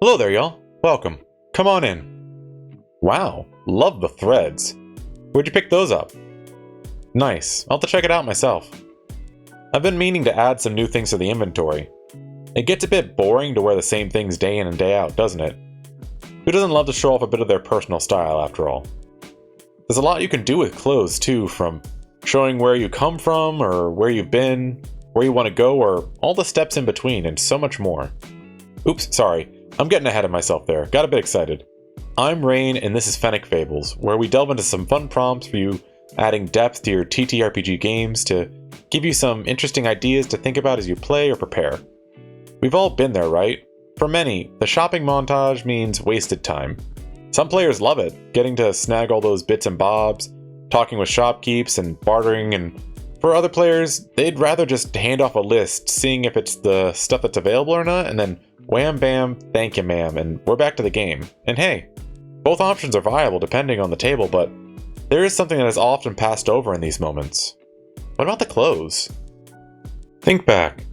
Hello there, y'all. Welcome. Come on in. Wow, love the threads. Where'd you pick those up? Nice. I'll have to check it out myself. I've been meaning to add some new things to the inventory. It gets a bit boring to wear the same things day in and day out, doesn't it? Who doesn't love to show off a bit of their personal style, after all? There's a lot you can do with clothes, too, from showing where you come from, or where you've been, where you want to go, or all the steps in between, and so much more. Oops, sorry. I'm getting ahead of myself there. Got a bit excited. I'm Rain, and this is Fennec Fables, where we delve into some fun prompts for you, adding depth to your ttrpg games to give you some interesting ideas to think about as you play or prepare. We've all been there, right? For many, the shopping montage means wasted time. Some players love it, getting to snag all those bits and bobs, talking with shopkeepers and bartering, and for other players, they'd rather just hand off a list, seeing if it's the stuff that's available or not, and then wham bam, thank you ma'am, and we're back to the game. And hey, both options are viable depending on the table, but there is something that is often passed over in these moments. What about the clothes? Think back.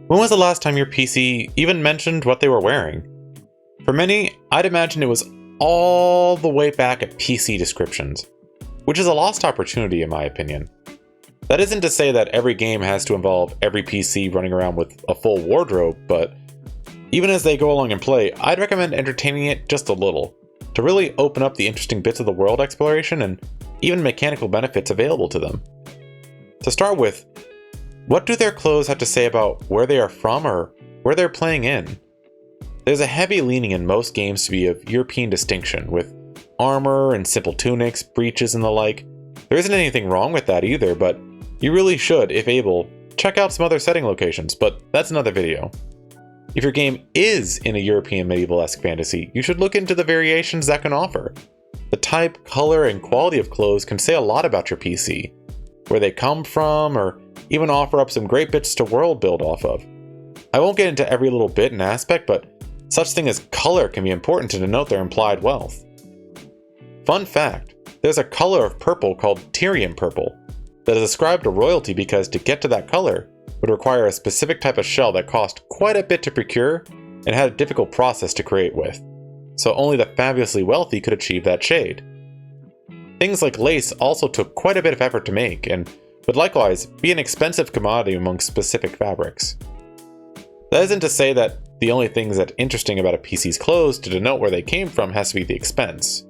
When was the last time your PC even mentioned what they were wearing? For many, I'd imagine it was all the way back at PC descriptions, which is a lost opportunity in my opinion. That isn't to say that every game has to involve every PC running around with a full wardrobe, but even as they go along and play, I'd recommend entertaining it just a little, to really open up the interesting bits of the world exploration and even mechanical benefits available to them. To start with, what do their clothes have to say about where they are from or where they're playing in? There's a heavy leaning in most games to be of European distinction, with armor and simple tunics, breeches and the like. There isn't anything wrong with that either, but you really should, if able, check out some other setting locations, but that's another video. If your game is in a European medieval-esque fantasy, you should look into the variations that can offer. The type, color, and quality of clothes can say a lot about your PC, where they come from, or even offer up some great bits to world build off of. I won't get into every little bit and aspect, but such thing as color can be important to denote their implied wealth. Fun fact, there's a color of purple called Tyrian purple that is ascribed to royalty because to get to that color would require a specific type of shell that cost quite a bit to procure and had a difficult process to create with, so only the fabulously wealthy could achieve that shade. Things like lace also took quite a bit of effort to make and would likewise be an expensive commodity among specific fabrics. That isn't to say that the only things that interesting about a PC's clothes to denote where they came from has to be the expense.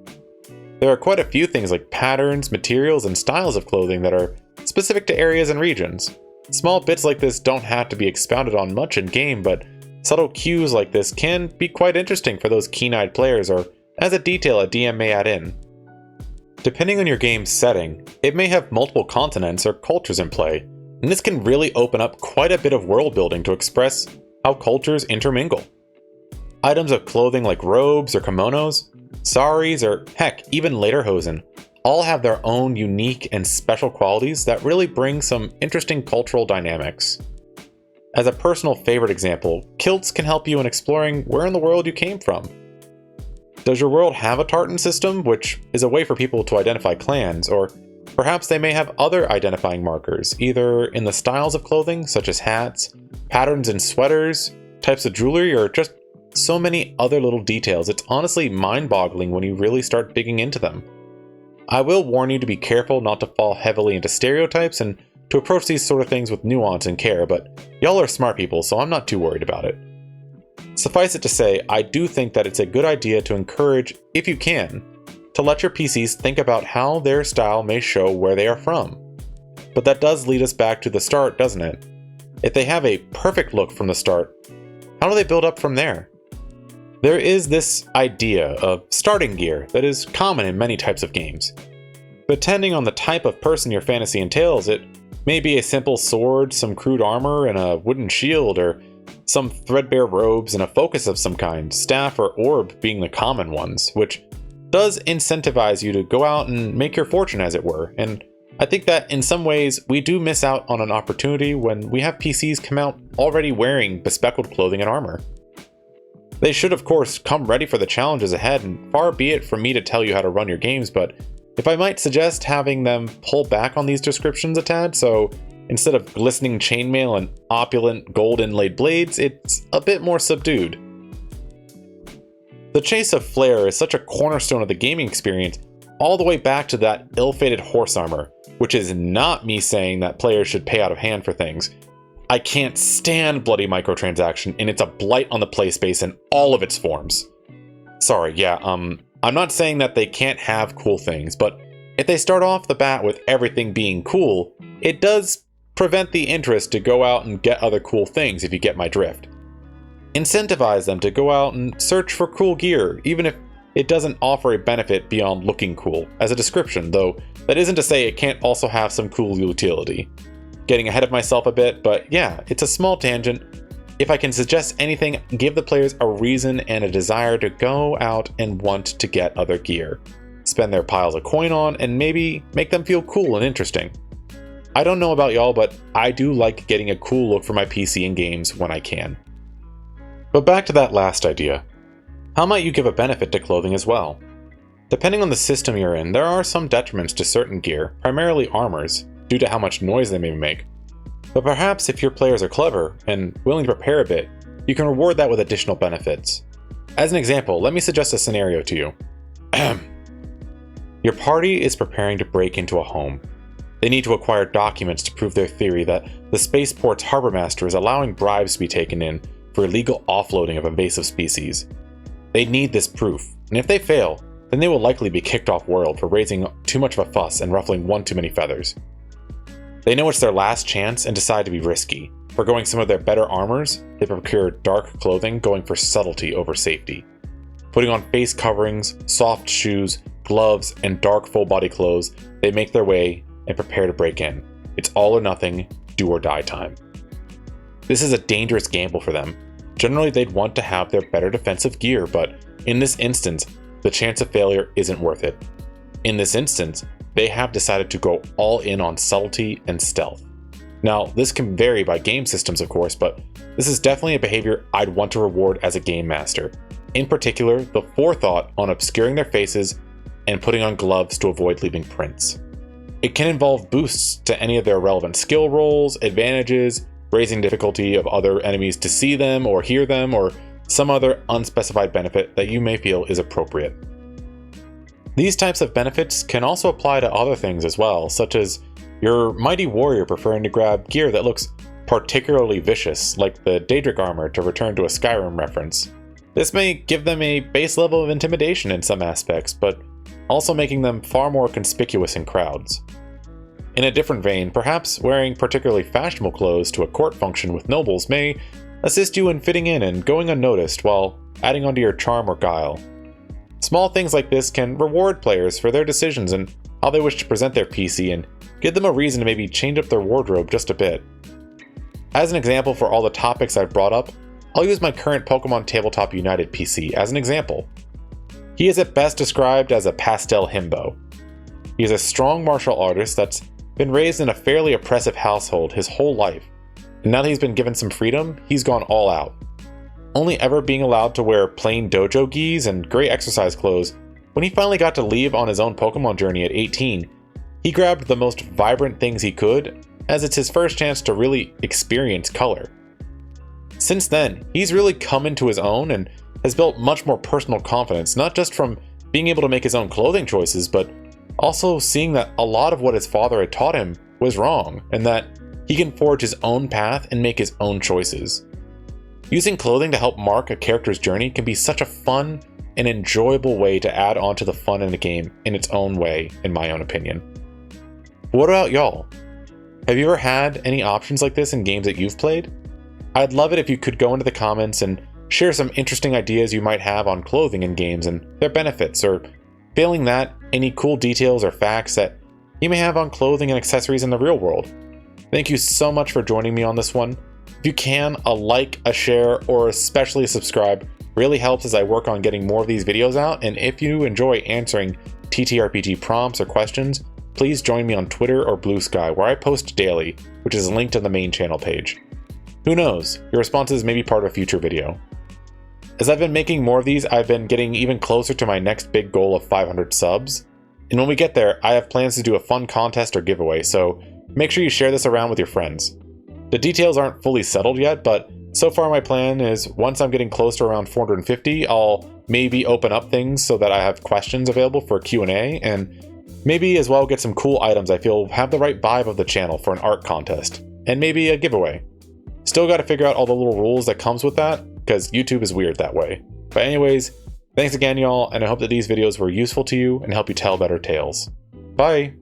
There are quite a few things like patterns, materials, and styles of clothing that are specific to areas and regions. Small bits like this don't have to be expounded on much in game, but subtle cues like this can be quite interesting for those keen-eyed players or as a detail a DM may add in. Depending on your game's setting, it may have multiple continents or cultures in play, and this can really open up quite a bit of world building to express how cultures intermingle. Items of clothing like robes or kimonos, saris, or heck, even lederhosen, all have their own unique and special qualities that really bring some interesting cultural dynamics. As a personal favorite example, kilts can help you in exploring where in the world you came from. Does your world have a tartan system, which is a way for people to identify clans, or perhaps they may have other identifying markers, either in the styles of clothing, such as hats, patterns in sweaters, types of jewelry, or just so many other little details. It's honestly mind-boggling when you really start digging into them. I will warn you to be careful not to fall heavily into stereotypes and to approach these sort of things with nuance and care, but y'all are smart people, so I'm not too worried about it. Suffice it to say, I do think that it's a good idea to encourage, if you can, to let your PCs think about how their style may show where they are from. But that does lead us back to the start, doesn't it? If they have a perfect look from the start, how do they build up from there? There is this idea of starting gear that is common in many types of games. Depending on the type of person your fantasy entails, it may be a simple sword, some crude armor, and a wooden shield, or some threadbare robes and a focus of some kind, staff or orb being the common ones, which does incentivize you to go out and make your fortune, as it were. And I think that in some ways we do miss out on an opportunity when we have PCs come out already wearing bespeckled clothing and armor. They should of course come ready for the challenges ahead, and far be it from me to tell you how to run your games, but if I might suggest having them pull back on these descriptions a tad, so instead of glistening chainmail and opulent gold inlaid blades, it's a bit more subdued. The chase of flair is such a cornerstone of the gaming experience, all the way back to that ill-fated horse armor, which is not me saying that players should pay out of hand for things. I can't stand bloody microtransaction, and it's a blight on the play space in all of its forms. Sorry, yeah, I'm not saying that they can't have cool things, but if they start off the bat with everything being cool, it does prevent the interest to go out and get other cool things, if you get my drift. Incentivize them to go out and search for cool gear, even if it doesn't offer a benefit beyond looking cool, as a description, though that isn't to say it can't also have some cool utility. Getting ahead of myself a bit, but yeah, it's a small tangent. If I can suggest anything, give the players a reason and a desire to go out and want to get other gear. Spend their piles of coin on, and maybe make them feel cool and interesting. I don't know about y'all, but I do like getting a cool look for my PC in games when I can. But back to that last idea. How might you give a benefit to clothing as well? Depending on the system you're in, there are some detriments to certain gear, primarily armors, due to how much noise they may make. But perhaps if your players are clever and willing to prepare a bit, you can reward that with additional benefits. As an example, let me suggest a scenario to you. Your party is preparing to break into a home. They need to acquire documents to prove their theory that the spaceport's harbor master is allowing bribes to be taken in for illegal offloading of invasive species. They need this proof, and if they fail, then they will likely be kicked off world for raising too much of a fuss and ruffling one too many feathers. They know it's their last chance and decide to be risky. Forgoing some of their better armors, they procure dark clothing, going for subtlety over safety. Putting on face coverings, soft shoes, gloves, and dark full body clothes, they make their way and prepare to break in. It's all or nothing, do or die time. This is a dangerous gamble for them. Generally, they'd want to have their better defensive gear, but in this instance, the chance of failure isn't worth it. In this instance, they have decided to go all in on subtlety and stealth. Now, this can vary by game systems, of course, but this is definitely a behavior I'd want to reward as a game master. In particular, the forethought on obscuring their faces and putting on gloves to avoid leaving prints. It can involve boosts to any of their relevant skill rolls, advantages, raising difficulty of other enemies to see them or hear them, or some other unspecified benefit that you may feel is appropriate. These types of benefits can also apply to other things as well, such as your mighty warrior preferring to grab gear that looks particularly vicious, like the Daedric armor, to return to a Skyrim reference. This may give them a base level of intimidation in some aspects, but also making them far more conspicuous in crowds. In a different vein, perhaps wearing particularly fashionable clothes to a court function with nobles may assist you in fitting in and going unnoticed while adding onto your charm or guile. Small things like this can reward players for their decisions and how they wish to present their PC, and give them a reason to maybe change up their wardrobe just a bit. As an example for all the topics I've brought up, I'll use my current Pokemon Tabletop United PC as an example. He is at best described as a pastel himbo. He is a strong martial artist that's been raised in a fairly oppressive household his whole life, and now that he's been given some freedom, he's gone all out. Only ever being allowed to wear plain dojo gis and gray exercise clothes, when he finally got to leave on his own Pokemon journey at 18, he grabbed the most vibrant things he could, as it's his first chance to really experience color. Since then, he's really come into his own and has built much more personal confidence, not just from being able to make his own clothing choices, but also seeing that a lot of what his father had taught him was wrong, and that he can forge his own path and make his own choices. Using clothing to help mark a character's journey can be such a fun and enjoyable way to add on to the fun in the game in its own way, in my own opinion. What about y'all? Have you ever had any options like this in games that you've played? I'd love it if you could go into the comments and share some interesting ideas you might have on clothing in games and their benefits, or failing that, any cool details or facts that you may have on clothing and accessories in the real world. Thank you so much for joining me on this one. If you can, a like, a share, or especially a subscribe really helps as I work on getting more of these videos out, and if you enjoy answering TTRPG prompts or questions, please join me on Twitter or Blue Sky, where I post daily, which is linked on the main channel page. Who knows, your responses may be part of a future video. As I've been making more of these, I've been getting even closer to my next big goal of 500 subs, and when we get there, I have plans to do a fun contest or giveaway, so make sure you share this around with your friends. The details aren't fully settled yet, but So far my plan is once I'm getting close to around 450, I'll maybe open up things so that I have questions available for Q&A, and maybe as well get some cool items I feel have the right vibe of the channel for an art contest, and maybe a giveaway. Still gotta figure out all the little rules that comes with that, because YouTube is weird that way. But anyways, thanks again y'all, and I hope that these videos were useful to you and help you tell better tales. Bye!